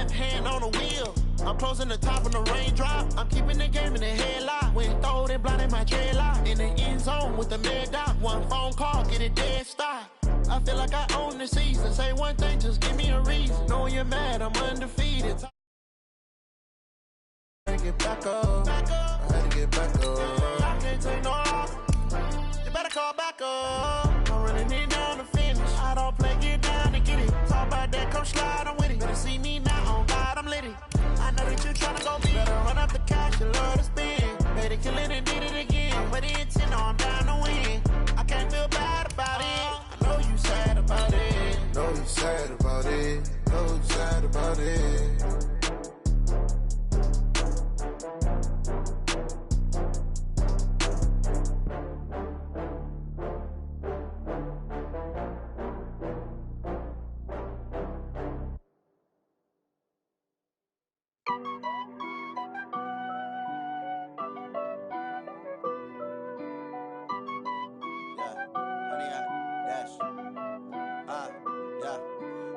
left hand on the wheel. I'm closing the top of the raindrop. I'm keeping the game in the headlock. When throwed and blinded my dreadlock. In the end zone with the mad dot. One phone call, get it dead stop. I feel like I own the season. Say one thing, just give me a reason. Knowing you're mad, I'm undefeated. I had to get back up. I had to get back up. I can't take no loss. You better call back up. I'm running it down to finish. I don't play, get down to get it. Talk about that, come slide, I'm with it. Better see me now, on God, I'm litty. I know that you tryna go big. Better run up the cash, you love to spend. Better kill it and did it again. But it's in, I'm down to win. I can't feel bad about it. I know you sad about it. Know you sad about it. Know you sad about it.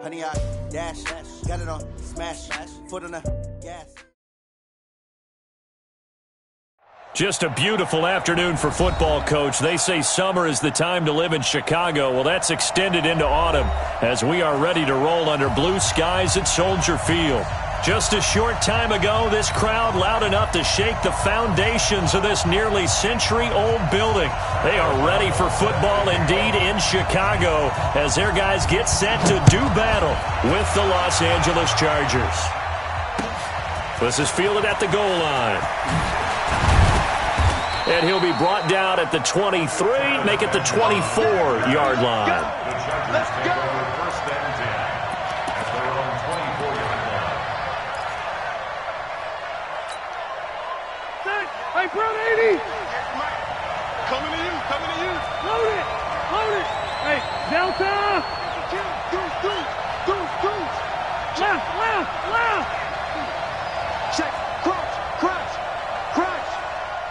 Honey, I dash, got it on smash, foot on the gas. Just a beautiful afternoon for football, Coach. They say summer is the time to live in Chicago. Well, that's extended into autumn as we are ready to roll under blue skies at Soldier Field. Just a short time ago, this crowd loud enough to shake the foundations of this nearly century-old building. They are ready for football indeed in Chicago as their guys get set to do battle with the Los Angeles Chargers. This is fielded at the goal line. And he'll be brought down at the 23, make it the 24-yard line. Let's go! First and 10 at their own 24-yard line. Hey, Brown 80! Coming to you! Load it! Hey, Delta! Goose! Left! Check, crouch!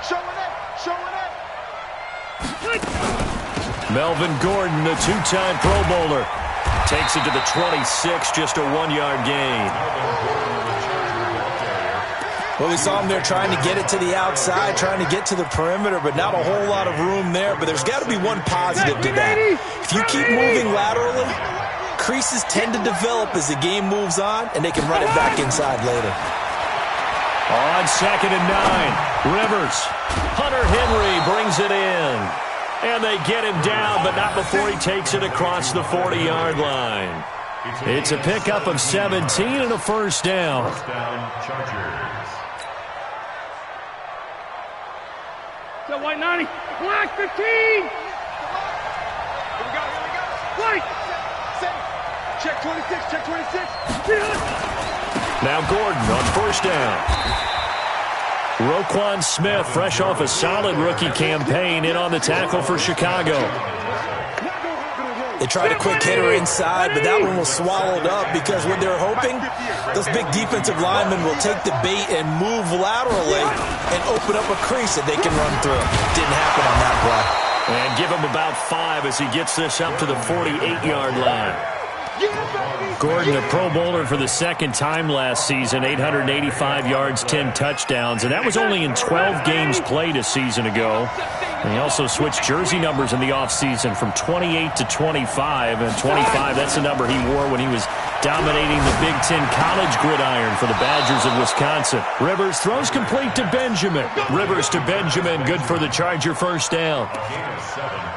Showing it! Melvin Gordon, the two-time Pro Bowler, takes it to the 26, just a 1-yard gain. Well, we saw him there trying to get it to the outside, trying to get to the perimeter, but not a whole lot of room there. But there's got to be one positive to that. If you keep moving laterally, creases tend to develop as the game moves on, and they can run it back inside later. On 2nd and 9, Rivers. Hunter Henry brings it in. And they get him down, but not before he takes it across the 40-yard line. It's a pickup of 17 and a first down. First down, Chargers. So white 90, black 15! Here we go. White! Check 26. Now Gordon on first down. Roquan Smith, fresh off a solid rookie campaign, in on the tackle for Chicago. They tried a quick hitter inside, but that one was swallowed up because what they're hoping, those big defensive linemen will take the bait and move laterally and open up a crease that they can run through. Didn't happen on that play. And give him about 5 as he gets this up to the 48-yard line. Gordon, a Pro Bowler for the second time last season, 885 yards, 10 touchdowns, and that was only in 12 games played a season ago. And he also switched jersey numbers in the offseason from 28 to 25, and 25, that's the number he wore when he was dominating the Big Ten college gridiron for the Badgers of Wisconsin. Rivers throws complete to Benjamin. Rivers to Benjamin, good for the Charger first down.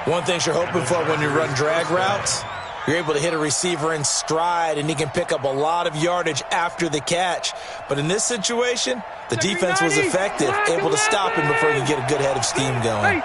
One thing you're hoping for when you run drag routes, you're able to hit a receiver in stride, and he can pick up a lot of yardage after the catch. But in this situation, the defense was effective, able to stop him before he could get a good head of steam going.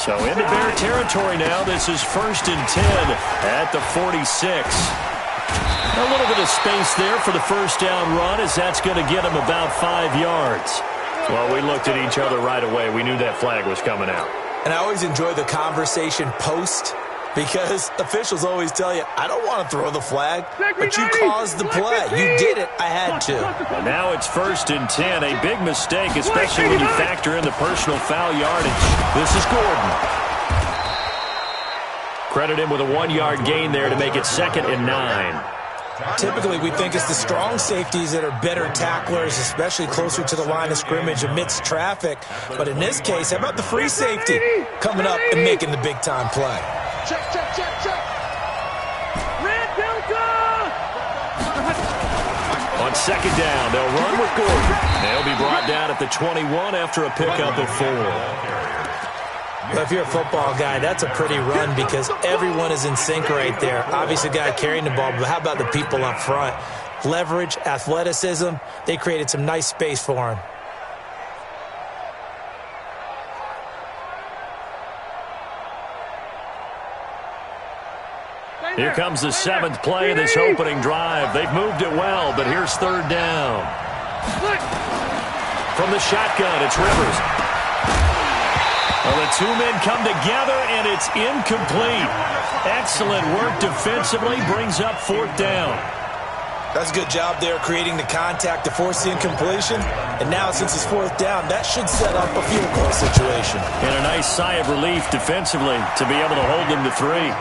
So into Bear territory now. This is 1st and 10 at the 46. A little bit of space there for the first down run, as that's going to get him about 5 yards. Well, we looked at each other right away. We knew that flag was coming out. And I always enjoy the conversation post, because officials always tell you, I don't want to throw the flag, but you caused the play. You did it. I had to. And now it's 1st and 10. A big mistake, especially when you factor in the personal foul yardage. This is Gordon. Credit him with a 1-yard gain there to make it 2nd and 9. Typically, we think it's the strong safeties that are better tacklers, especially closer to the line of scrimmage amidst traffic. But in this case, how about the free safety coming up and making the big-time play? Check, check, check, check. Red Delta! On second down, they'll run with Gordon. They'll be brought down at the 21 after a pickup of 4. Well, if you're a football guy, that's a pretty run because everyone is in sync right there. Obviously, the guy carrying the ball, but how about the people up front? Leverage, athleticism, they created some nice space for him. Here comes the 7th play of this opening drive. They've moved it well, but here's third down. From the shotgun, it's Rivers. Well, the two men come together, and it's incomplete. Excellent work defensively, brings up 4th down. That's a good job there creating the contact to force the incompletion. And now, since it's 4th down, that should set up a field goal situation. And a nice sigh of relief defensively to be able to hold them to 3.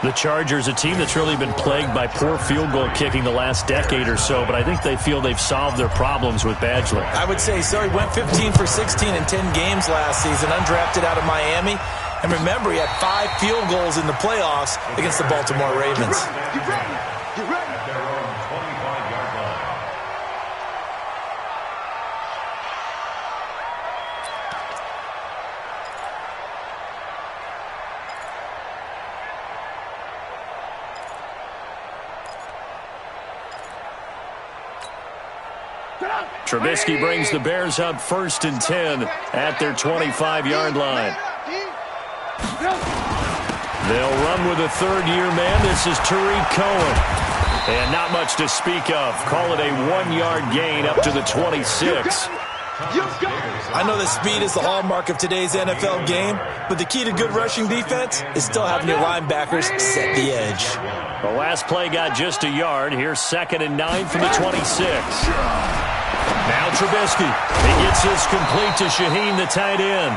The Chargers, a team that's really been plagued by poor field goal kicking the last decade or so, but I think they feel they've solved their problems with Badgley. I would say so. He went 15 for 16 in 10 games last season, undrafted out of Miami. And remember, he had 5 field goals in the playoffs against the Baltimore Ravens. Get ready. Get ready. Their own 25-yard line. Trubisky brings the Bears up 1st and 10 at their 25-yard line. They'll run with a third-year man. This is Tariq Cohen. And not much to speak of. Call it a 1-yard gain up to the 26. I know that speed is the hallmark of today's NFL game, but the key to good rushing defense is still having your linebackers set the edge. The last play got just a yard. Here's 2nd and 9 from the 26. Now Trubisky. He gets this complete to Shaheen, the tight end.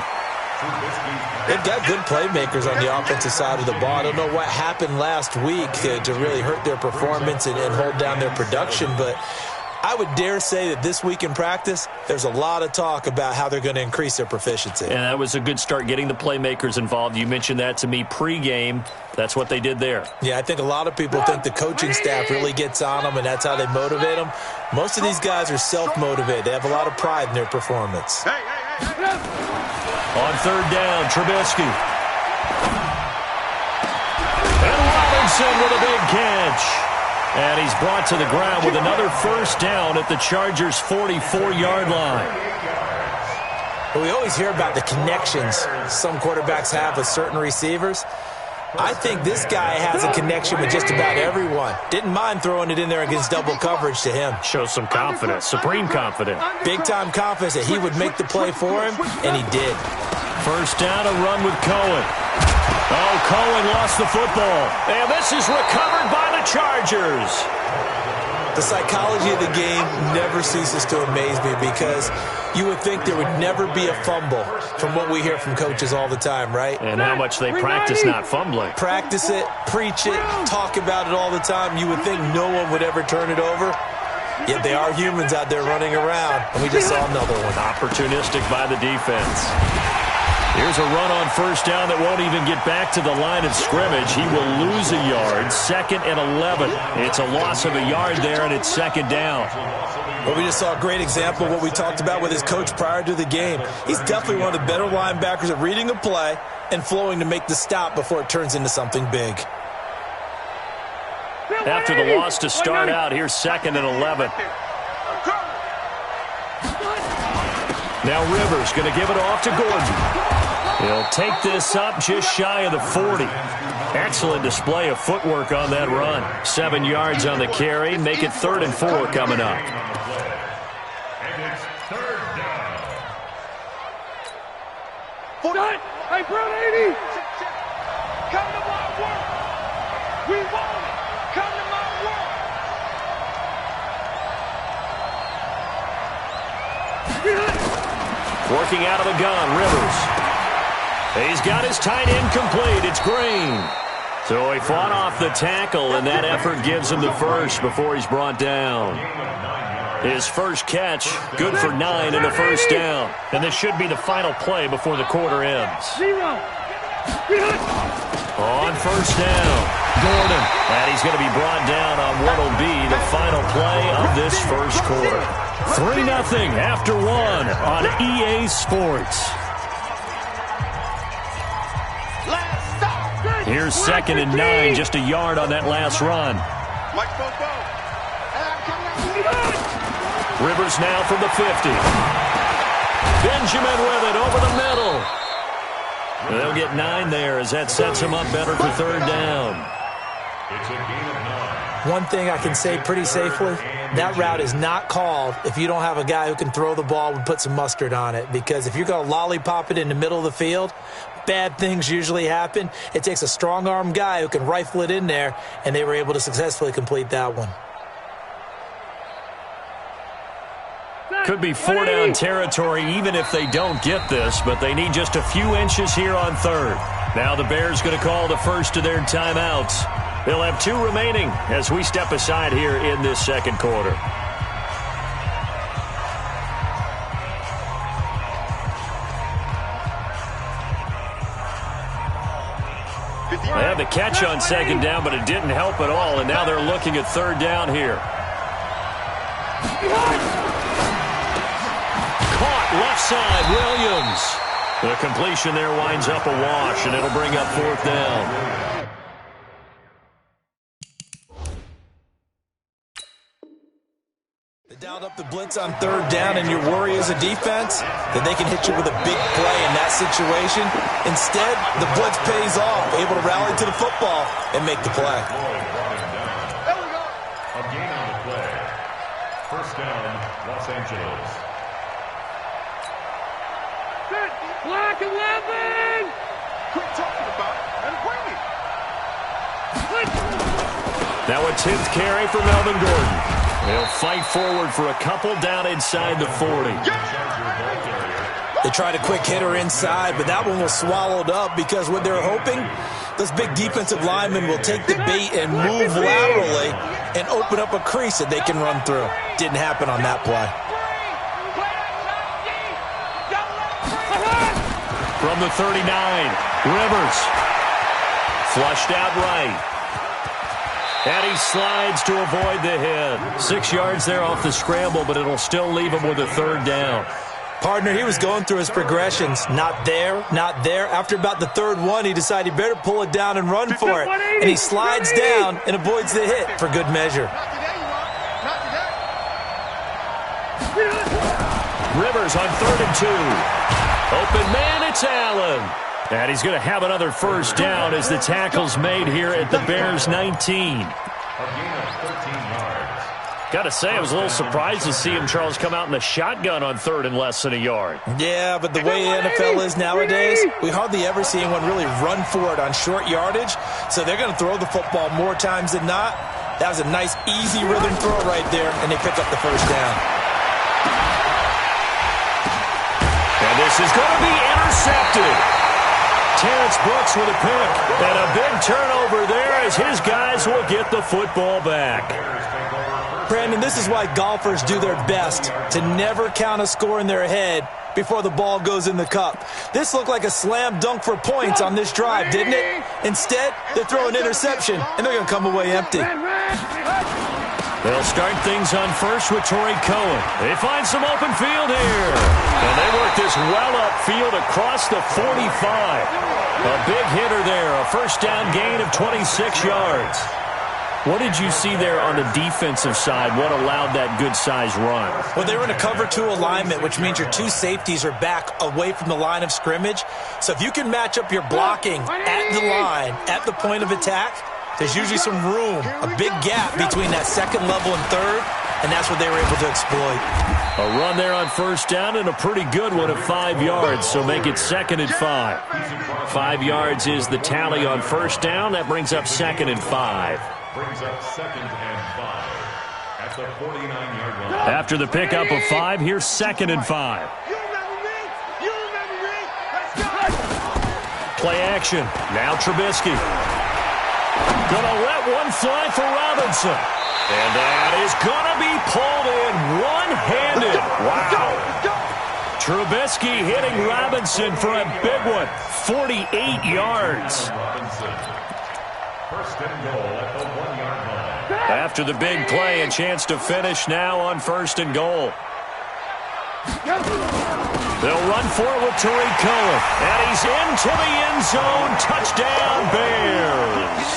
They've got good playmakers on the offensive side of the ball. I don't know what happened last week to really hurt their performance and hold down their production, but I would dare say that this week in practice, there's a lot of talk about how they're going to increase their proficiency. And that was a good start getting the playmakers involved. You mentioned that to me pregame. That's what they did there. Yeah, I think a lot of people think the coaching staff really gets on them, and that's how they motivate them. Most of these guys are self-motivated. They have a lot of pride in their performance. On third down, Trubisky. And Robinson with a big catch. And he's brought to the ground with another first down at the Chargers' 44-yard line. Well, we always hear about the connections some quarterbacks have with certain receivers. I think this guy has a connection with just about everyone. Didn't mind throwing it in there against double coverage to him. Shows some confidence, supreme confidence. Big-time confidence that he would make the play for him, and he did. First down, a run with Cohen. Oh, Cohen lost the football. And this is recovered by the Chargers. The psychology of the game never ceases to amaze me because you would think there would never be a fumble from what we hear from coaches all the time, right? And how much they practice not fumbling. Practice it, preach it, talk about it all the time. You would think no one would ever turn it over. Yet they are humans out there running around, and we just saw another one. Opportunistic by the defense. Here's a run on first down that won't even get back to the line of scrimmage. He will lose a yard. 2nd and 11. It's a loss of a yard there, and it's 2nd down. Well, we just saw a great example of what we talked about with his coach prior to the game. He's definitely one of the better linebackers at reading a play and flowing to make the stop before it turns into something big. After the loss to start out, here's 2nd and 11. Now Rivers going to give it off to Gordon. He'll take this up just shy of the 40. Excellent display of footwork on that run. 7 yards on the carry. Make it 3rd and 4 coming up. And it's 3rd down. Hey, Brown 80. Come to my work. We want it. Come to my work. Working out of the gun, Rivers. He's got his tight end complete. It's Green. So he fought off the tackle, and that effort gives him the first before he's brought down. His first catch, good for 9 and a first down. And this should be the final play before the quarter ends. On first down, Gordon. And he's going to be brought down on what will be the final play of this first quarter. 3-0 after 1 on EA Sports. Here's 2nd and 9, just a yard on that last run. Rivers now from the 50. Benjamin with it over the middle. They'll get 9 there as that sets him up better for 3rd down. It's a gain of 9. One thing I can say pretty safely, that route is not called if you don't have a guy who can throw the ball and put some mustard on it. Because if you're going to lollipop it in the middle of the field, bad things usually happen. It takes a strong-arm guy who can rifle it in there, and they were able to successfully complete that one. Could be 4-down territory even if they don't get this, but they need just a few inches here on 3rd. Now the Bears going to call the first of their timeouts. They'll have 2 remaining as we step aside here in this 2nd quarter. They had the catch on 2nd down, but it didn't help at all, and now they're looking at 3rd down here. Caught left side, Williams. The completion there winds up a wash, and it'll bring up 4th down. Dialed up the blitz on 3rd down, and your worry as a defense that they can hit you with a big play in that situation. Instead, the blitz pays off, able to rally to the football and make the play. There we go. A gain on the play. 1st down, Los Angeles. Black 11! Quit talking about it and bring it. Now a 10th carry for Melvin Gordon. They'll fight forward for a couple down inside the 40. They tried a quick hitter inside, but that one was swallowed up because what they're hoping, those big defensive linemen will take the bait and move laterally and open up a crease that they can run through. Didn't happen on that play. From the 39, Rivers. Flushed out right. And he slides to avoid the hit. 6 yards there off the scramble, but it'll still leave him with a 3rd down. Partner, he was going through his progressions. Not there, not there. After about the 3rd one, he decided he better pull it down and run for it. And he slides down and avoids the hit for good measure. Rivers on 3rd and 2. Open man, it's Allen. And he's going to have another first down as the tackle's made here at the Bears 19. A gain of 13 yards. Got to say, I was a little surprised to see him, Charles, come out in the shotgun on 3rd and less than a yard. Yeah, but the way the NFL is nowadays, we hardly ever see anyone really run for it on short yardage. So they're going to throw the football more times than not. That was a nice, easy rhythm throw right there, and they pick up the first down. And this is going to be intercepted. Terrence Brooks with a pick, and a big turnover there as his guys will get the football back. Brandon, this is why golfers do their best to never count a score in their head before the ball goes in the cup. This looked like a slam dunk for points on this drive, didn't it? Instead, they throw an interception, and they're going to come away empty. They'll start things on first with Torrey Cohen. They find some open field here. And they work this well upfield across the 45. A big hitter there, a first down gain of 26 yards. What did you see there on the defensive side? What allowed that good-sized run? Well, they were in a cover 2 alignment, which means your 2 safeties are back away from the line of scrimmage. So if you can match up your blocking at the line, at the point of attack, there's usually some room, a big gap between that 2nd level and 3rd, and that's what they were able to exploit. A run there on first down and a pretty good one of 5 yards, so make it 2nd and 5. 5 yards is the tally on first down. That brings up 2nd and 5. Brings up 2nd and 5 at the 49-yard line. After the pickup of 5, here's 2nd and 5. Play action. Now Trubisky. Gonna let one fly for Robinson. And that is gonna be pulled in one-handed. Wow. Trubisky hitting Robinson for a big one. 48 yards. First and goal at the 1-yard line. After the big play, a chance to finish now on first and goal. They'll run for it with Tariq Cohen. And he's into the end zone. Touchdown, Bears.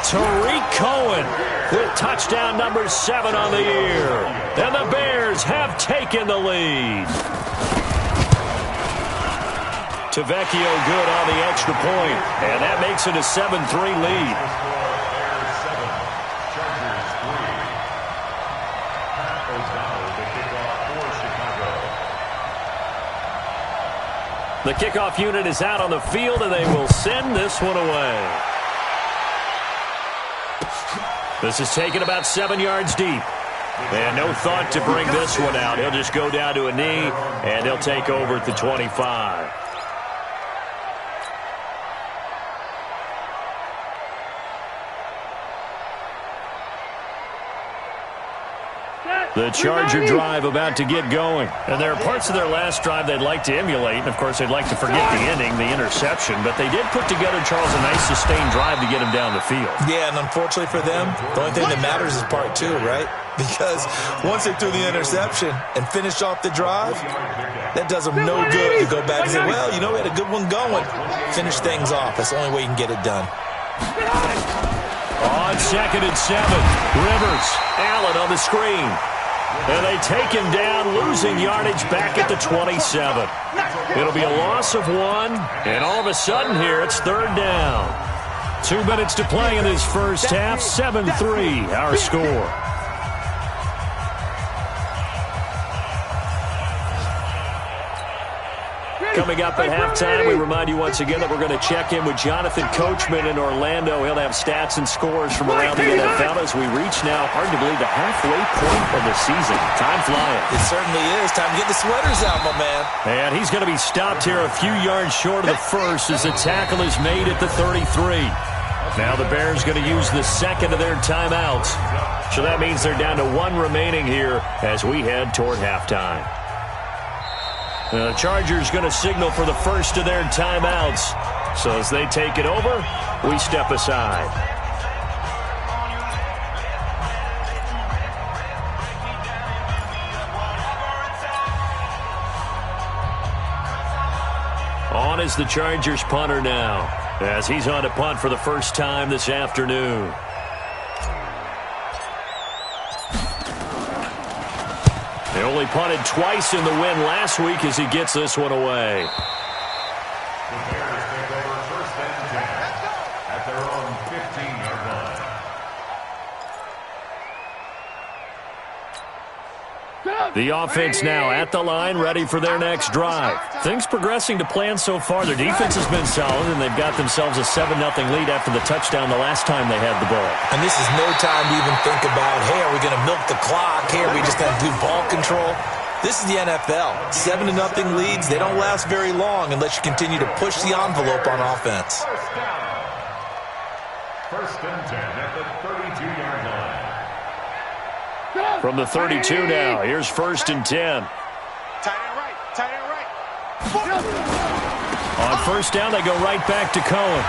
Tariq Cohen with touchdown number 7 on the year. And the Bears have taken the lead. Tavecchio good on the extra point. And that makes it a 7-3 lead. The kickoff unit is out on the field, and they will send this one away. This is taken about 7 yards deep. And no thought to bring this one out. He'll just go down to a knee, and they'll take over at the 25. The Charger drive about to get going. And there are parts of their last drive they'd like to emulate. And, of course, they'd like to forget the ending, the interception. But they did put together, Charles, a nice sustained drive to get him down the field. Yeah, and unfortunately for them, the only thing that matters is part 2, right? Because once they threw the interception and finished off the drive, that does them no good to go back and say, well, you know, we had a good one going. Finish things off. That's the only way you can get it done. On 2nd and 7, Rivers, Allen on the screen. And they take him down, losing yardage back at the 27. It'll be a loss of 1, and all of a sudden here, it's 3rd down. 2 minutes to play in this first half, 7-3, our score. Coming up at halftime, we remind you once again that we're going to check in with Jonathan Coachman in Orlando. He'll have stats and scores from around the NFL as we reach now, hard to believe, the halfway point of the season. Time flying. It certainly is. Time to get the sweaters out, my man. And he's going to be stopped here a few yards short of the first as the tackle is made at the 33. Now the Bears going to use the second of their timeouts. So that means they're down to 1 remaining here as we head toward halftime. The Chargers going to signal for the first of their timeouts. So as they take it over, we step aside. On is the Chargers punter now, as he's on to punt for the first time this afternoon. They only punted twice in the win last week as he gets this one away. The Bears take over 1st and 10 at their own 15-yard line. The offense now at the line, ready for their next drive. Things progressing to plan so far. Their defense has been solid, and they've got themselves a 7-0 lead after the touchdown the last time they had the ball. And this is no time to even think about, hey, are we going to milk the clock? Hey, are we just going to do ball control? This is the NFL. 7-0 leads, they don't last very long unless you continue to push the envelope on offense. First and 10 at the 32-yard line. From the 32 now, here's 1st and 10. Tight end right. On 1st down, they go right back to Cohen.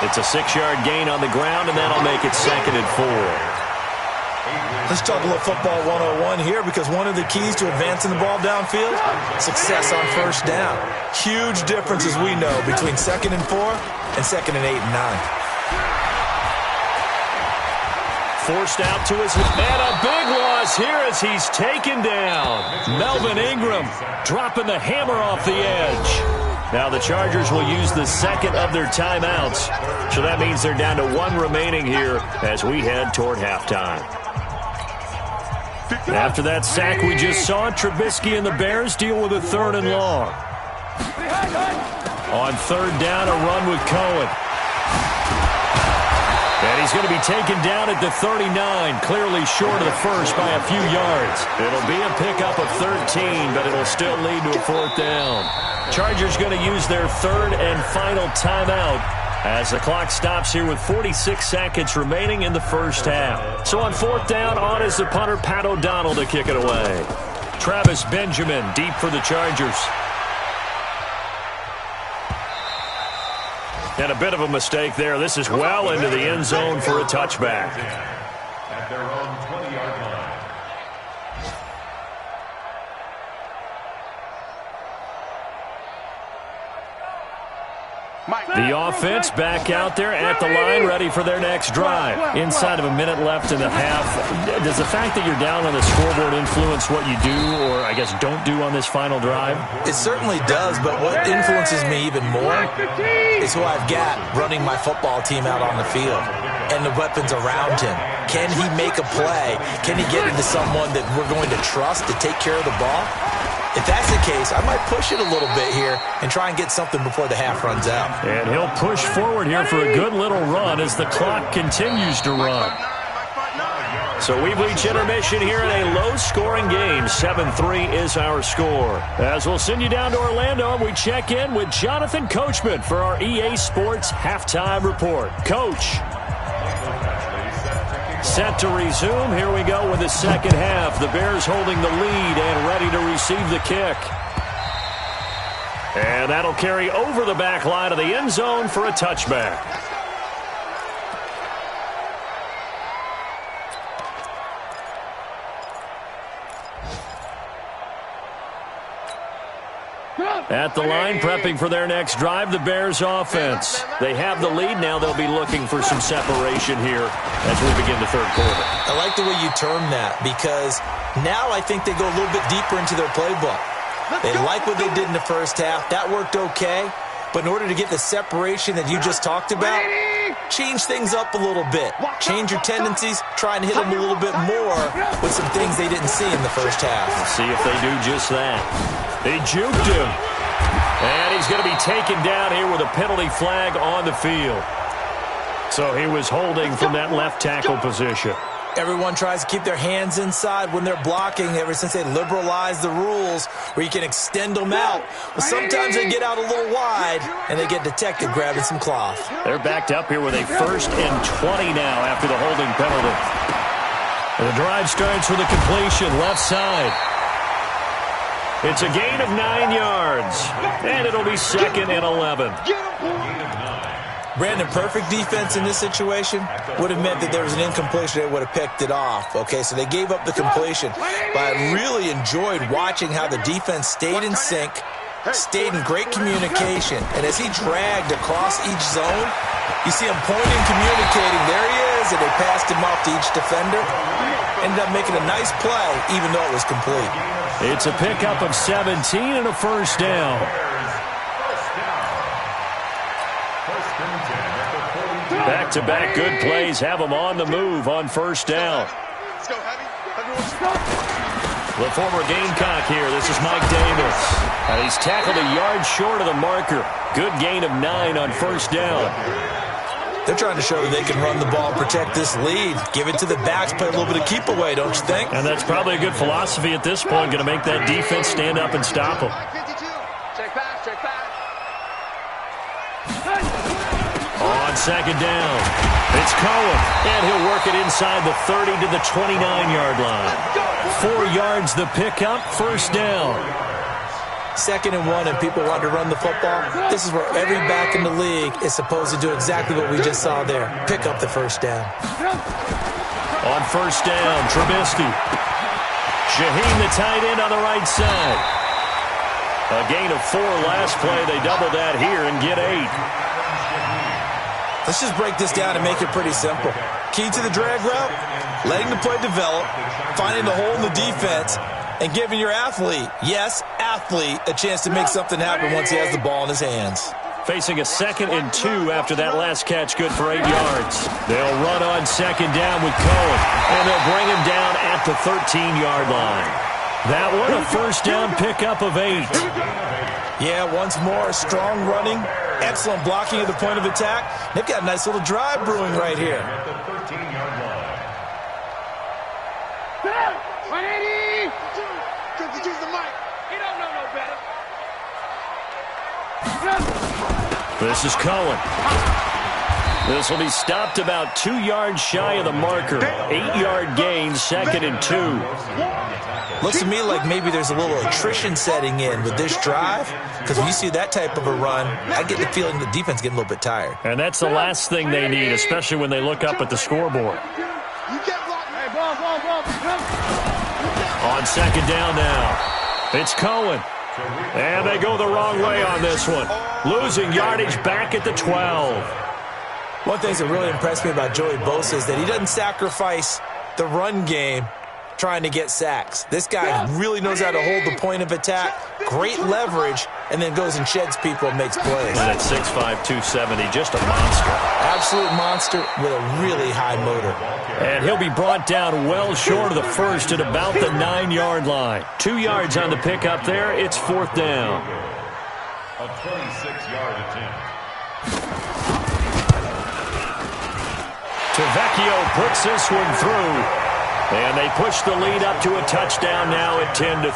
It's a 6-yard gain on the ground, and that'll make it 2nd and 4. Let's talk a little football 101 here, because one of the keys to advancing the ball downfield, success on 1st down. Huge difference, as we know, between 2nd and 4 and 2nd and 8 and 9. Forced out to his left. And a big loss here as he's taken down. Melvin Ingram dropping the hammer off the edge. Now the Chargers will use the second of their timeouts. So that means they're down to 1 remaining here as we head toward halftime. After that sack we just saw, Trubisky and the Bears deal with a 3rd and long. On 3rd down, a run with Cohen. And he's going to be taken down at the 39, clearly short of the first by a few yards. It'll be a pickup of 13, but it'll still lead to a 4th down. Chargers going to use their 3rd and final timeout as the clock stops here with 46 seconds remaining in the first half. So on 4th down, on is the punter, Pat O'Donnell, to kick it away. Travis Benjamin deep for the Chargers. And a bit of a mistake there. This is well into the end zone for a touchback. At their own 20-yard line. The offense back out there at the line, ready for their next drive. Inside of a minute left in the half. Does the fact that you're down on the scoreboard influence what you do, or I guess don't do on this final drive? It certainly does, but what influences me even more is who I've got running my football team out on the field and the weapons around him. Can he make a play? Can he get into someone that we're going to trust to take care of the ball? If that's the case, I might push it a little bit here and try and get something before the half runs out. And he'll push forward here for a good little run as the clock continues to run. So we've reached intermission here in a low-scoring game. 7-3 is our score. As we'll send you down to Orlando, and we check in with Jonathan Coachman for our EA Sports Halftime Report. Coach. Set to resume. Here we go with the second half. The Bears holding the lead and ready to receive the kick. And that'll carry over the back line of the end zone for a touchback. At the line, prepping for their next drive, the Bears offense. They have the lead now. They'll be looking for some separation here as we begin the third quarter. I like the way you term that, because now I think they go a little bit deeper into their playbook. They like what they did in the first half. That worked okay. But in order to get the separation that you just talked about, change things up a little bit. Change your tendencies. Try and hit them a little bit more with some things they didn't see in the first half. Let's see if they do just that. They juked him. And he's going to be taken down here with a penalty flag on the field. So he was holding from that left tackle position. Everyone tries to keep their hands inside when they're blocking ever since they liberalized the rules where you can extend them out. But sometimes they get out a little wide and they get detected grabbing some cloth. They're backed up here with a 1st and 20 now after the holding penalty. And the drive starts with a completion left side. It's a gain of 9 yards, and it'll be 2nd and 11. Brandon, perfect defense in this situation would have meant that there was an incompletion. They would have picked it off. Okay, so they gave up the completion. But I really enjoyed watching how the defense stayed in sync, stayed in great communication. And as he dragged across each zone, you see him pointing, communicating. There he is, and they passed him off to each defender. Ended up making a nice play, even though it was complete. It's a pickup of 17 and a 1st down. Back-to-back good plays have them on the move on 1st down. The former Gamecock here. This is Mike Davis. And he's tackled a yard short of the marker. Good gain of 9 on 1st down. They're trying to show that they can run the ball, protect this lead, give it to the backs, play a little bit of keep away, don't you think? And that's probably a good philosophy at this point, going to make that defense stand up and stop them. Check back, check back. On 2nd down, it's Cohen, and he'll work it inside the 30 to the 29-yard line. 4 yards the pickup, 1st down. 2nd and 1, and people want to run the football. This is where every back in the league is supposed to do exactly what we just saw there. Pick up the 1st down. On 1st down, Trubisky. Shaheen, the tight end on the right side. A gain of 4 last play. They double that here and get 8. Let's just break this down and make it pretty simple. Key to the drag route, letting the play develop, finding the hole in the defense, and giving your athlete, yes, athlete, a chance to make something happen once he has the ball in his hands. Facing a 2nd and 2 after that last catch, good for 8 yards. They'll run on 2nd down with Cohen, and they'll bring him down at the 13-yard line. That one, a 1st down pickup of 8. Yeah, once more, strong running, Excellent blocking at the point of attack. They've got a nice little drive brewing right here. At the 13-yard line. 180! Use the mic. He don't know no better. This is Cohen. This will be stopped about 2 yards shy of the marker. 8-yard gain, 2nd and 2. Looks to me like maybe there's a little attrition setting in with this drive, because when you see that type of a run, I get the feeling the defense is getting a little bit tired. And that's the last thing they need, especially when they look up at the scoreboard. On 2nd down now, it's Cohen. And they go the wrong way on this one. Losing yardage back at the 12. One thing that really impressed me about Joey Bosa is that he doesn't sacrifice the run game trying to get sacks. This guy really knows how to hold the point of attack, great leverage, and then goes and sheds people and makes plays. And at 6'5", 270, just a monster. Absolute monster with a really high motor. And he'll be brought down well short of the first at about the 9-yard line. 2 yards on the pickup there. It's 4th down. A 26-yard attempt. Tavecchio puts this one through. And they push the lead up to a touchdown now at 10-3.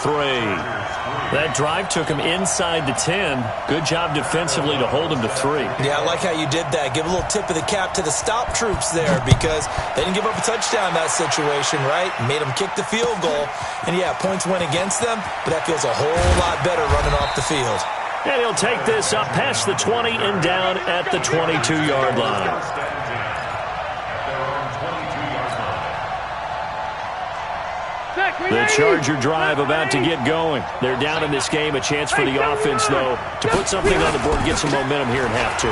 That drive took him inside the 10. Good job defensively to hold him to 3. Yeah, I like how you did that. Give a little tip of the cap to the stop troops there, because they didn't give up a touchdown in that situation, right? Made them kick the field goal. And, yeah, points went against them, but that feels a whole lot better running off the field. And he'll take this up past the 20 and down at the 22-yard line. The Charger drive about to get going. They're down in this game. A chance for the offense, though, to put something on the board and get some momentum here in half 2.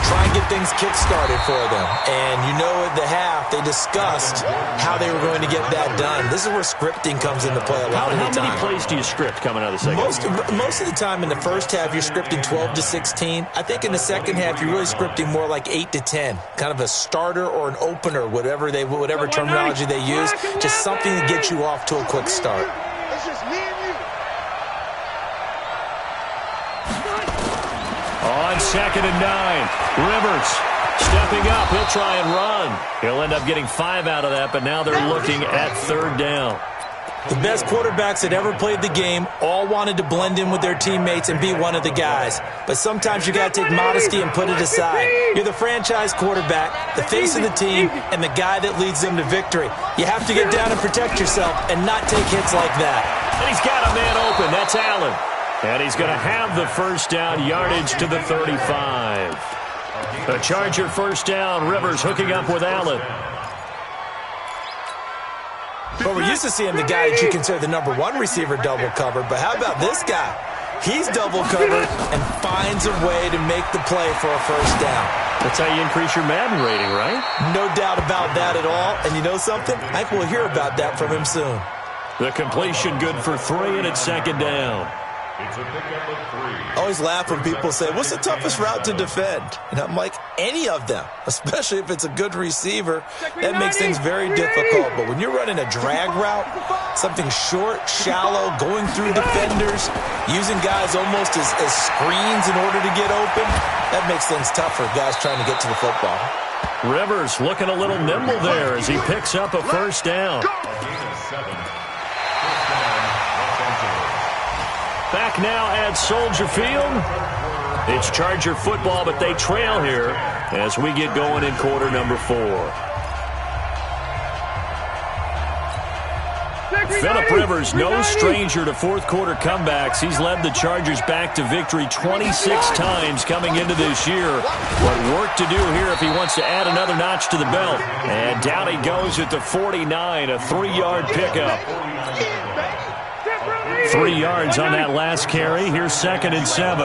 Try and get things kick-started for them. And you know at the half, they discussed how they were going to get that done. This is where scripting comes into play a lot of the time. How many plays do you script coming out of the second? Most of the time in the first half, you're scripting 12 to 16. I think in the second half, you're really scripting more like 8 to 10. Kind of a starter or an opener, whatever terminology they use. Just something to get you off to a quick start. It's just me and you. On 2nd and 9, Rivers stepping up. He'll try and run. He'll end up getting 5 out of that, but now they're looking at 3rd down. The best quarterbacks that ever played the game all wanted to blend in with their teammates and be one of the guys. But sometimes you got to take modesty and put it aside. You're the franchise quarterback, the face of the team, and the guy that leads them to victory. You have to get down and protect yourself and not take hits like that. And he's got a man open. That's Allen. And he's going to have the first down, yardage to the 35. The Charger first down. Rivers hooking up with Allen. But we're used to seeing the guy that you consider the number 1 receiver double covered. But how about this guy? He's double covered and finds a way to make the play for a first down. That's how you increase your Madden rating, right? No doubt about that at all. And you know something? I think we'll hear about that from him soon. The completion good for 3, and it's 2nd down. It's a pickup of 3. I always laugh when people say, what's the toughest route to defend? And I'm like, any of them, especially if it's a good receiver. That makes things very difficult. But when you're running a drag route, something short, shallow, going through defenders, using guys almost as screens in order to get open, that makes things tough for guys trying to get to the football. Rivers looking a little nimble there as he picks up a first down. A gain of 7. First down, Los Angeles. Back now at Soldier Field. It's Charger football, but they trail here as we get going in quarter number 4. Phillip Rivers, no stranger to fourth-quarter comebacks. He's led the Chargers back to victory 26 times coming into this year. But work to do here if he wants to add another notch to the belt. And down he goes at the 49, a 3-yard pickup. 3 yards on that last carry. Here's 2nd and 7.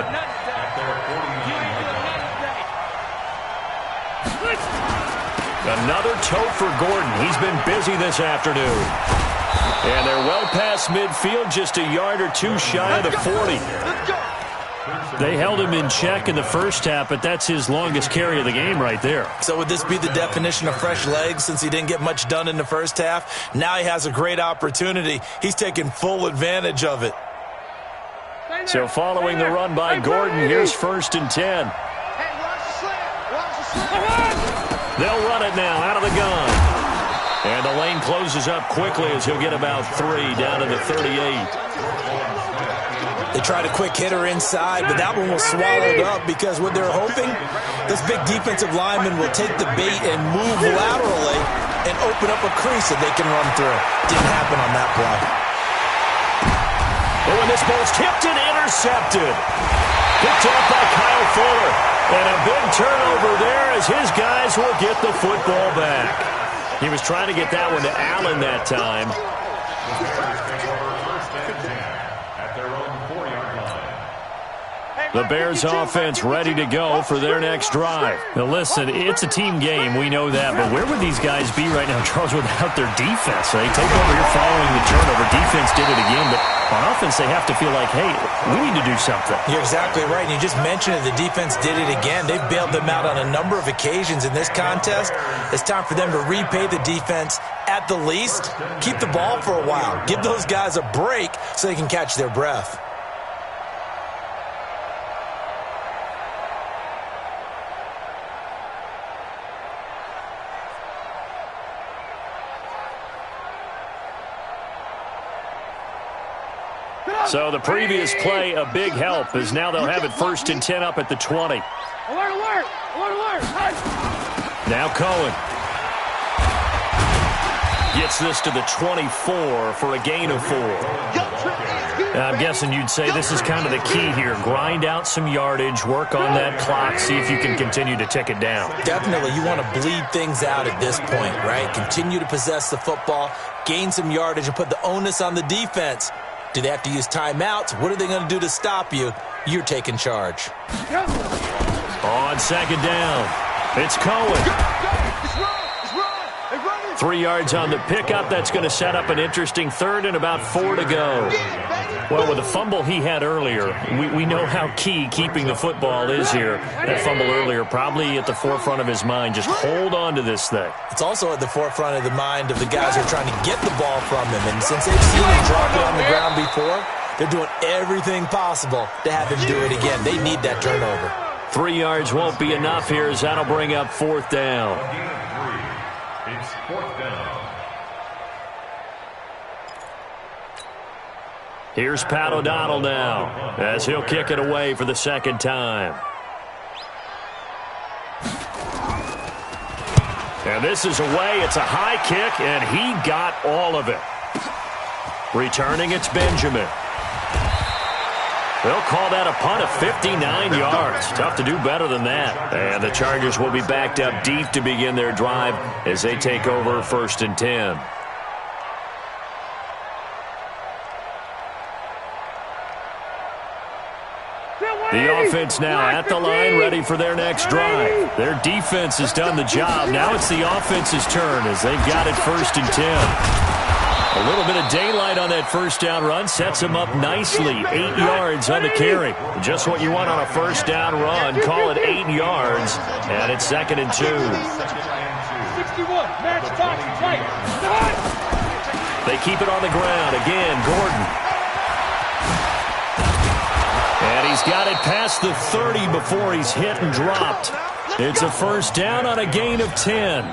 Another toe for Gordon. He's been busy this afternoon. And they're well past midfield, just a yard or 2 shy of the 40. They held him in check in the first half, but that's his longest carry of the game right there. So would this be the definition of fresh legs since he didn't get much done in the first half? Now he has a great opportunity. He's taking full advantage of it. So following the run by Gordon, here's 1st and 10. They'll run it now out of the gun. And the lane closes up quickly as he'll get about 3 down to the 38. They tried a quick hitter inside, but that one was swallowed up because what they're hoping, this big defensive lineman will take the bait and move laterally and open up a crease that they can run through. Didn't happen on that play. Oh, and this ball's tipped and intercepted. Picked up by Kyle Fuller. And a big turnover there as his guys will get the football back. He was trying to get that one to Allen that time. The Bears offense ready to go for their next drive. Now listen, it's a team game, we know that, but where would these guys be right now, Charles, without their defense? They take over here following the turnover. Defense did it again, but on offense they have to feel like, hey, we need to do something. You're exactly right, and you just mentioned it, the defense did it again. They've bailed them out on a number of occasions in this contest. It's time for them to repay the defense at the least. Keep the ball for a while. Give those guys a break so they can catch their breath. So the previous play, a big help, as now they'll have it 1st and 10 up at the 20. Alert, alert! Alert, alert! Hey. Now Cohen. Gets this to the 24 for a gain of 4. I'm guessing you'd say this is kind of the key here. Grind out some yardage, work on that clock, see if you can continue to tick it down. Definitely, you want to bleed things out at this point, right? Continue to possess the football, gain some yardage, and put the onus on the defense. Do they have to use timeouts? What are they going to do to stop you? You're taking charge. On 2nd down, it's Cohen. 3 yards on the pickup. That's going to set up an interesting 3rd and about 4 to go. Well, with the fumble he had earlier, we know how key keeping the football is here. That fumble earlier probably at the forefront of his mind. Just hold on to this thing. It's also at the forefront of the mind of the guys who are trying to get the ball from him. And since they've seen him drop it on the ground before, they're doing everything possible to have him do it again. They need that turnover. 3 yards won't be enough here as that'll bring up 4th down. It's 4th down. Here's Pat O'Donnell now as he'll kick it away for the 2nd time. And this is away. It's a high kick, and he got all of it. Returning, it's Benjamin. They'll call that a punt of 59 yards. Tough to do better than that. And the Chargers will be backed up deep to begin their drive as they take over 1st and 10. The offense now at the line, ready for their next drive. Their defense has done the job. Now it's the offense's turn as they've got it 1st and 10. A little bit of daylight on that 1st down run sets them up nicely. 8 yards on the carry. Just what you want on a 1st down run. Call it 8 yards, and it's 2nd and 2. 61, match box, right. They keep it on the ground. Again, Gordon. And he's got it past the 30 before he's hit and dropped. It's a 1st down on a gain of 10.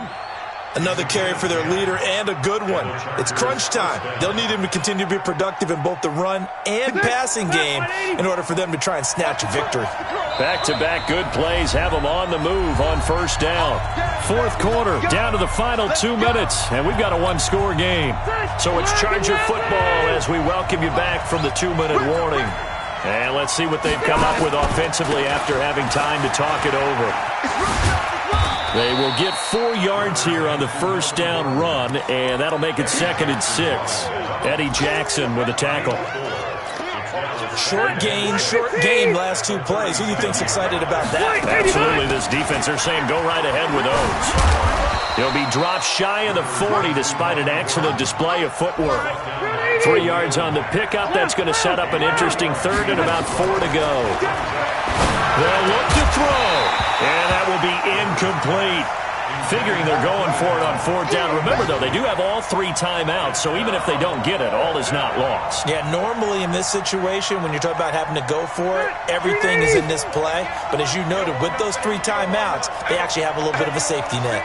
Another carry for their leader and a good one. It's crunch time. They'll need him to continue to be productive in both the run and passing game in order for them to try and snatch a victory. Back-to-back good plays have them on the move on 1st down. 4th quarter, down to the final 2 minutes, and we've got a 1-score game. So it's Charger football as we welcome you back from the 2-minute warning. And let's see what they've come up with offensively after having time to talk it over. They will get 4 yards here on the 1st down run, and that'll make it 2nd and 6. Eddie Jackson with a tackle. Short game last 2 plays. Who do you think's excited about that? Absolutely, this defense, they're saying go right ahead with those. He'll be dropped shy of the 40 despite an excellent display of footwork. 3 yards on the pickup. That's going to set up an interesting 3rd and about 4 to go. They'll look to throw, and that will be incomplete. figuring they're going for it on fourth down. Remember, though, they do have all 3 timeouts, so even if they don't get it, all is not lost. Yeah, normally in this situation, when you're talking about having to go for it, everything is in this play. But as you noted, with those 3 timeouts, they actually have a little bit of a safety net.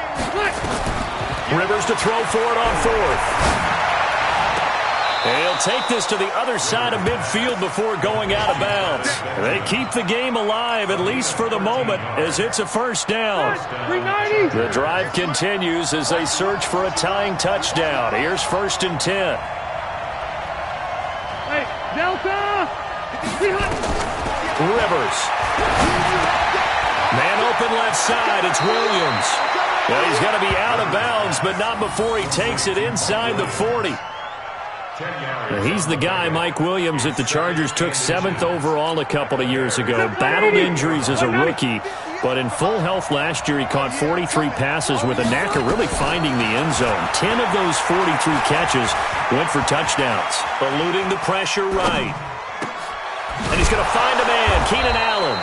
Rivers to throw for it on fourth. He'll take this to the other side of midfield before going out of bounds. They keep the game alive, at least for the moment, as it's a first down. The drive continues as they search for a tying touchdown. Here's 1st and 10. Hey, Delta! Rivers. Man open left side. It's Williams. Well, he's going to be out of bounds, but not before he takes it inside the 40. He's the guy, Mike Williams, that the Chargers took 7th overall a couple of years ago. Battled injuries as a rookie, but in full health last year, he caught 43 passes with a knack of really finding the end zone. 10 of those 43 catches went for touchdowns. Eluding the pressure right. And he's going to find a man, Keenan Allen.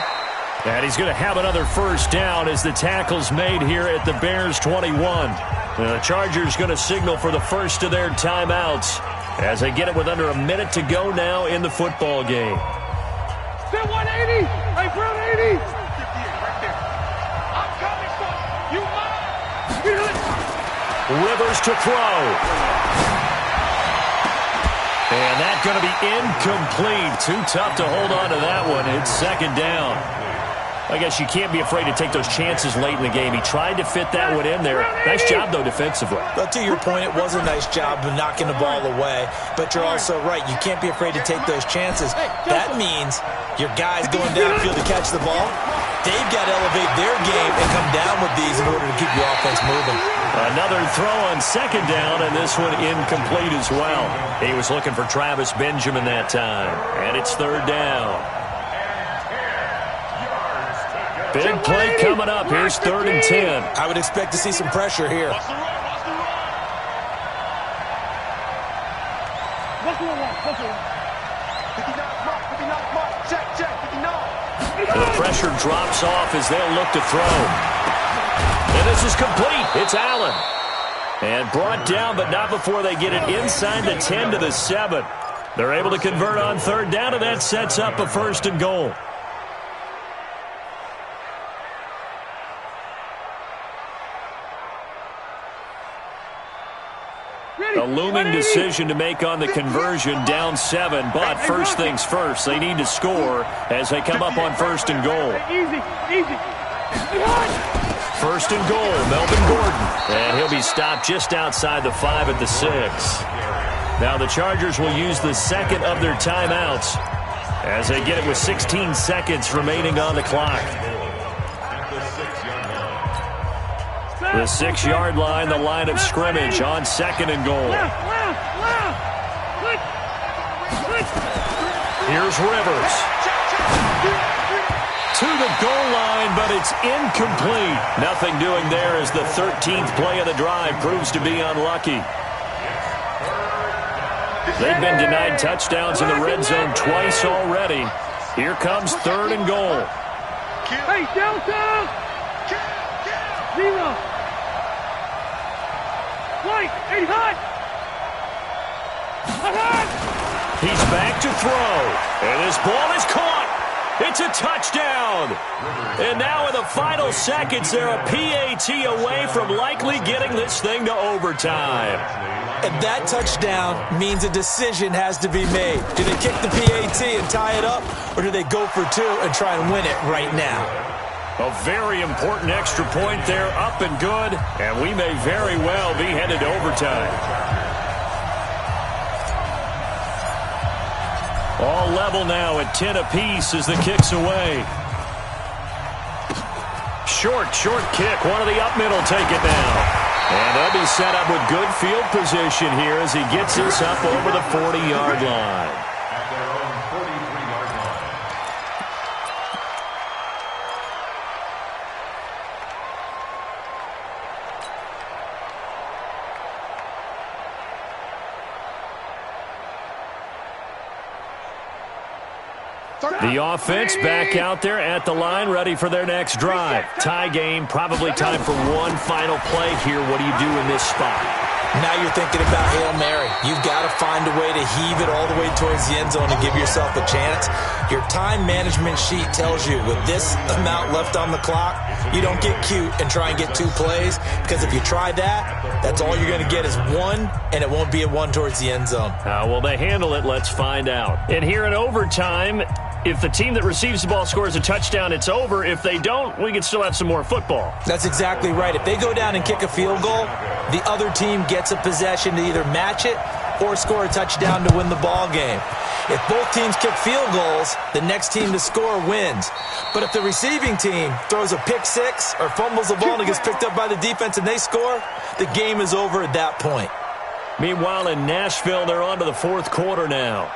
And he's going to have another first down as the tackle's made here at the Bears' 21. The Chargers going to signal for the first of their timeouts as they get it with under a minute to go now in the football game. Set 180! Hey, Brown 80! I'm coming for you. You mine! Rivers to throw. And that's going to be incomplete. Too tough to hold on to that one. It's 2nd down. I guess you can't be afraid to take those chances late in the game. He tried to fit that one in there. Nice job, though, defensively. But to your point, it was a nice job of knocking the ball away. But you're also right. You can't be afraid to take those chances. That means your guys going downfield to catch the ball, they've got to elevate their game and come down with these in order to keep your offense moving. Another throw on 2nd down, and this one incomplete as well. He was looking for Travis Benjamin that time. And it's 3rd down. Big play coming up. Here's 3rd and 10. I would expect to see some pressure here. The pressure drops off as they'll look to throw. And this is complete. It's Allen. And brought down, but not before they get it inside the 10 to the 7. They're able to convert on 3rd down, and that sets up a 1st and goal. A looming decision to make on the conversion, down 7. But first things first, they need to score as they come up on 1st and goal. Easy. 1st and goal, Melvin Gordon. And he'll be stopped just outside the 5 at the 6. Now the Chargers will use the 2nd of their timeouts as they get it with 16 seconds remaining on the clock. The 6-yard line, the line of scrimmage on 2nd and goal. Here's Rivers. To the goal line, but it's incomplete. Nothing doing there as the 13th play of the drive proves to be unlucky. They've been denied touchdowns in the red zone twice already. Here comes 3rd and goal. Hey, Delta! 0. White, 8 hot! He's back to throw. And this ball is caught. It's a touchdown. And now in the final seconds, they're a PAT away from likely getting this thing to overtime. And that touchdown means a decision has to be made. Do they kick the PAT and tie it up, or do they go for 2 and try and win it right now? A very important extra point there, up and good, and we may very well be headed to overtime. All level now at 10 apiece as the kick's away. Short kick. One of the up middle take it down. And they'll be set up with good field position here as he gets this up over the 40-yard line. The offense back out there at the line, ready for their next drive. Tie game, probably time for one final play here. What do you do in this spot? Now you're thinking about Hail Mary. You've got to find a way to heave it all the way towards the end zone and give yourself a chance. Your time management sheet tells you with this amount left on the clock, you don't get cute and try and get 2 plays, because if you try that, that's all you're going to get is 1, and it won't be a 1 towards the end zone. How will they handle it? Let's find out. And here in overtime, if the team that receives the ball scores a touchdown, it's over. If they don't, we can still have some more football. That's exactly right. If they go down and kick a field goal, the other team gets a possession to either match it or score a touchdown to win the ball game. If both teams kick field goals, the next team to score wins. But if the receiving team throws a pick 6 or fumbles the ball and it gets picked up by the defense and they score, the game is over at that point. Meanwhile, in Nashville, they're on to the 4th quarter now.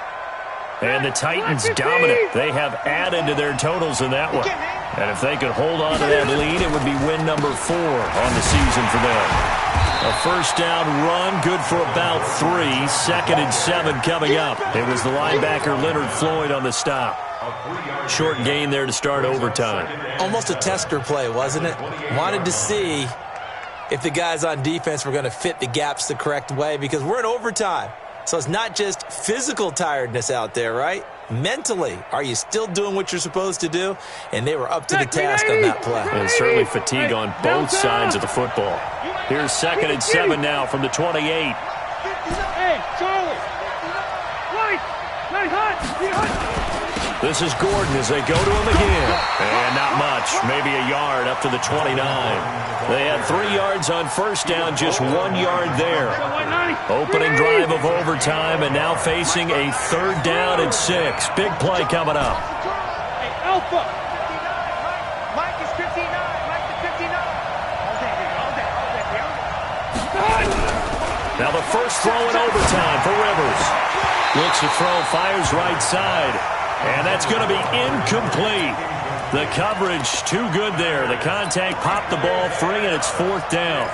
And the Titans dominant. They have added to their totals in that one. And if they could hold on to that lead, it would be win number 4 on the season for them. A first down run, good for about 3. 2nd and 7 coming up. It was the linebacker Leonard Floyd on the stop. Short gain there to start overtime. Almost a tester play, wasn't it? Wanted to see if the guys on defense were going to fit the gaps the correct way, because we're in overtime. So it's not just physical tiredness out there, right? Mentally, are you still doing what you're supposed to do? And they were up to the task on that play. And certainly fatigue on both sides of the football. Here's 2nd and 7 now from the 28. Hey, Charlie. Right. Nice hot. This is Gordon as they go to him again. And not much, maybe a yard up to the 29. They had 3 yards on first down, just 1 yard there. Opening drive of overtime, and now facing a 3rd down and 6. Big play coming up. Hey, Alpha. Mike is 59. Mike is 59. Now the first throw in overtime for Rivers. Looks to throw, fires right side. And that's going to be incomplete. The coverage too good there. The contact popped the ball free, and it's 4th down.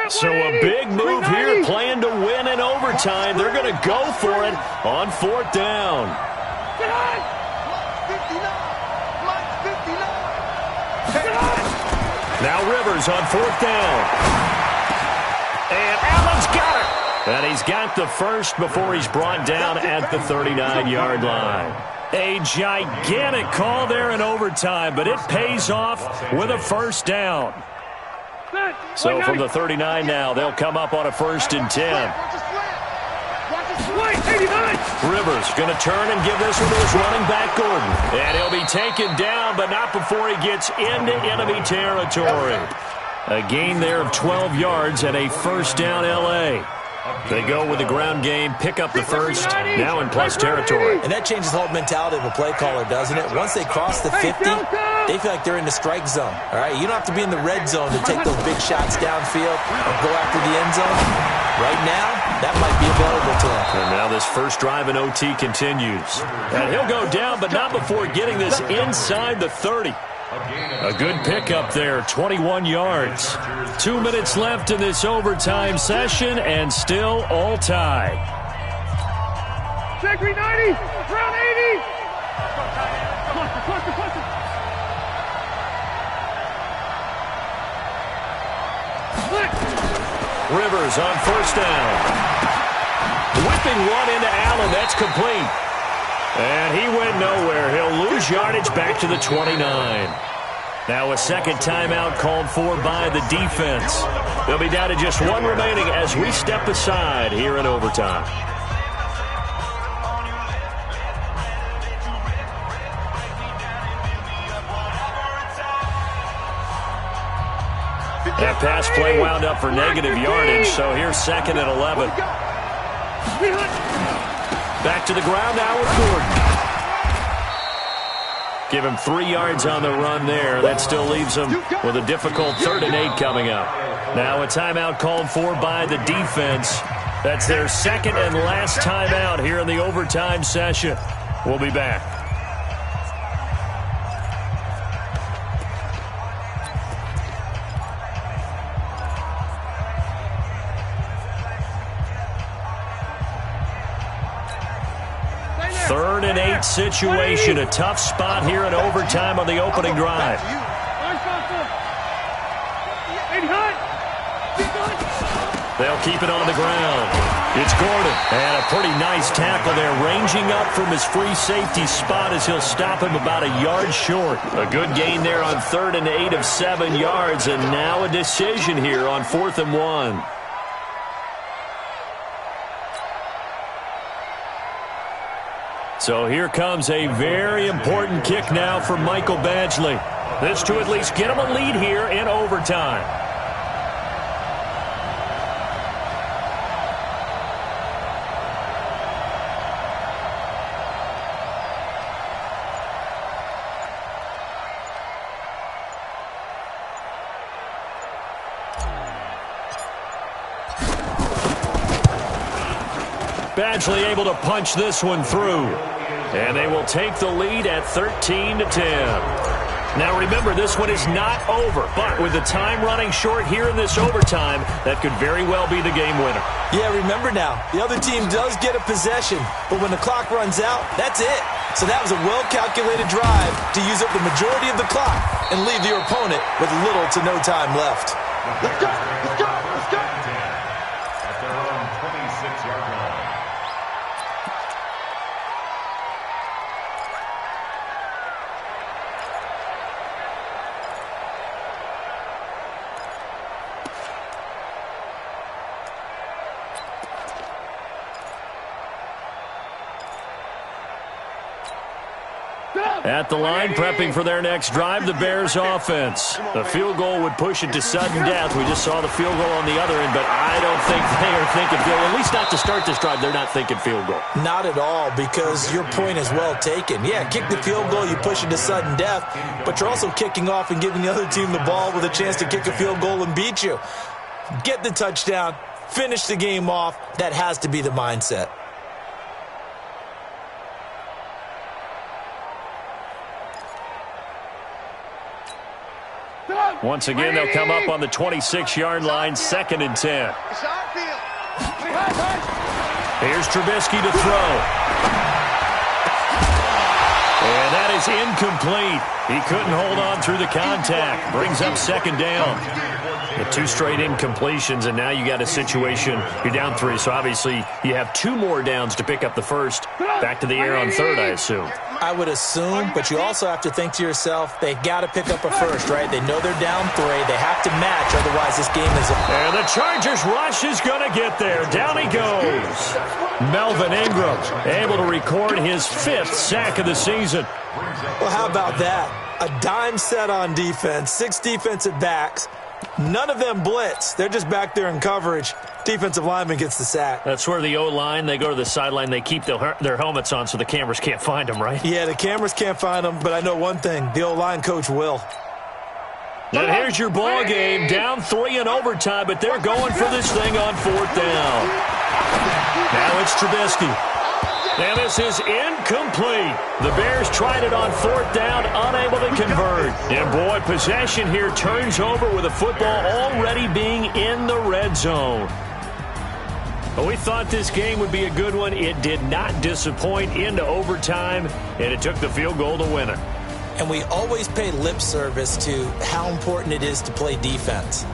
So a big move here, playing to win in overtime. They're going to go for it on 4th down. Now Rivers on 4th down. And Allen's got it. And he's got the first before he's brought down at the 39-yard line. A gigantic call there in overtime, but it pays off with a first down. So from the 39 now, they'll come up on a 1st and 10. Rivers going to turn and give this one to his running back, Gordon. And he'll be taken down, but not before he gets into enemy territory. A gain there of 12 yards and a first down L.A. They go with the ground game, pick up the first, now in plus territory. And that changes the whole mentality of a play caller, doesn't it? Once they cross the 50, they feel like they're in the strike zone. All right, you don't have to be in the red zone to take those big shots downfield or go after the end zone. Right now, that might be available to him. And now this first drive in OT continues. And he'll go down, but not before getting this inside the 30. A good pickup there, 21 yards. 2 minutes left in this overtime session, and still all tied. Secretary 90, round 80. Cluster. Rivers on first down. Whipping one into Allen. That's complete. And he went nowhere. He'll lose yardage back to the 29. Now a second timeout called for by the defense. They'll be down to just one remaining as we step aside here in overtime. That pass play wound up for negative yardage, so here's second and 11. Back to the ground now with Gordon. Give him 3 yards on the run there. That still leaves him with a difficult 3rd and 8 coming up. Now a timeout called for by the defense. That's their second and last timeout here in the overtime session. We'll be back. Third and 8 situation. A tough spot here in overtime on the opening drive. They'll keep it on the ground. It's Gordon. And a pretty nice tackle there, ranging up from his free safety spot as he'll stop him about a yard short. A good gain there on 3rd and 8 of 7 yards, and now a decision here on 4th and 1. So here comes a very important kick now for Michael Badgley. This to at least get him a lead here in overtime. Badgley able to punch this one through. And they will take the lead at 13-10. Now remember, this one is not over, but with the time running short here in this overtime, that could very well be the game winner. Yeah, remember now, the other team does get a possession, but when the clock runs out, that's it. So that was a well-calculated drive to use up the majority of the clock and leave your opponent with little to no time left. Let's go! At their own 26-yard line. At the line, prepping for their next drive, the Bears offense. The field goal would push it to sudden death. We just saw the field goal on the other end, but I don't think they are thinking field goal. At least not to start this drive, they're not thinking field goal. Not at all, because your point is well taken. Yeah, kick the field goal, you push it to sudden death, but you're also kicking off and giving the other team the ball with a chance to kick a field goal and beat you. Get the touchdown, finish the game off. That has to be the mindset. Once again, they'll come up on the 26-yard line, 2nd and 10. Here's Trubisky to throw. And that is incomplete. He couldn't hold on through the contact. Brings up 2nd down. The 2 straight incompletions, and now you got a situation. You're down 3, so obviously you have 2 more downs to pick up the first. Back to the air on 3rd, I assume. I would assume, but you also have to think to yourself, they got to pick up a first, right? They know they're down 3. They have to match, otherwise this game is over. And the Chargers rush is going to get there. Down he goes. Melvin Ingram able to record his 5th sack of the season. Well, how about that? A dime set on defense, 6 defensive backs. None of them blitz. They're just back there in coverage. Defensive lineman gets the sack. That's where the O-line, they go to the sideline, they keep their helmets on so the cameras can't find them, right? Yeah, the cameras can't find them, but I know one thing. The O-line coach will. And here's your ball game. Down 3 in overtime, but they're going for this thing on 4th down. Now it's Trubisky. And this is incomplete. The Bears tried it on 4th down, unable to convert. And boy, possession here turns over with the football already being in the red zone. Well, we thought this game would be a good one. It did not disappoint into overtime, and it took the field goal to win it. And we always pay lip service to how important it is to play defense.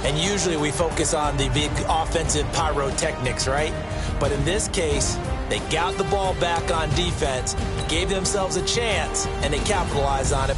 And usually we focus on the big offensive pyrotechnics, right? But in this case, they got the ball back on defense, gave themselves a chance, and they capitalized on it.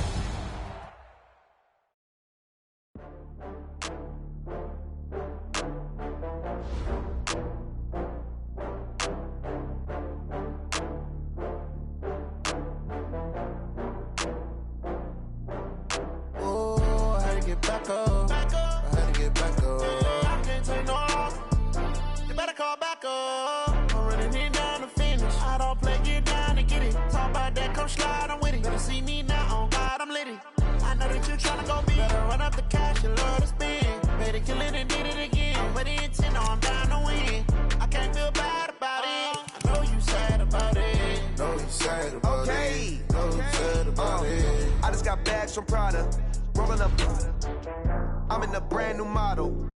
I just got bags from Prada, rolling up. I'm in a brand new model.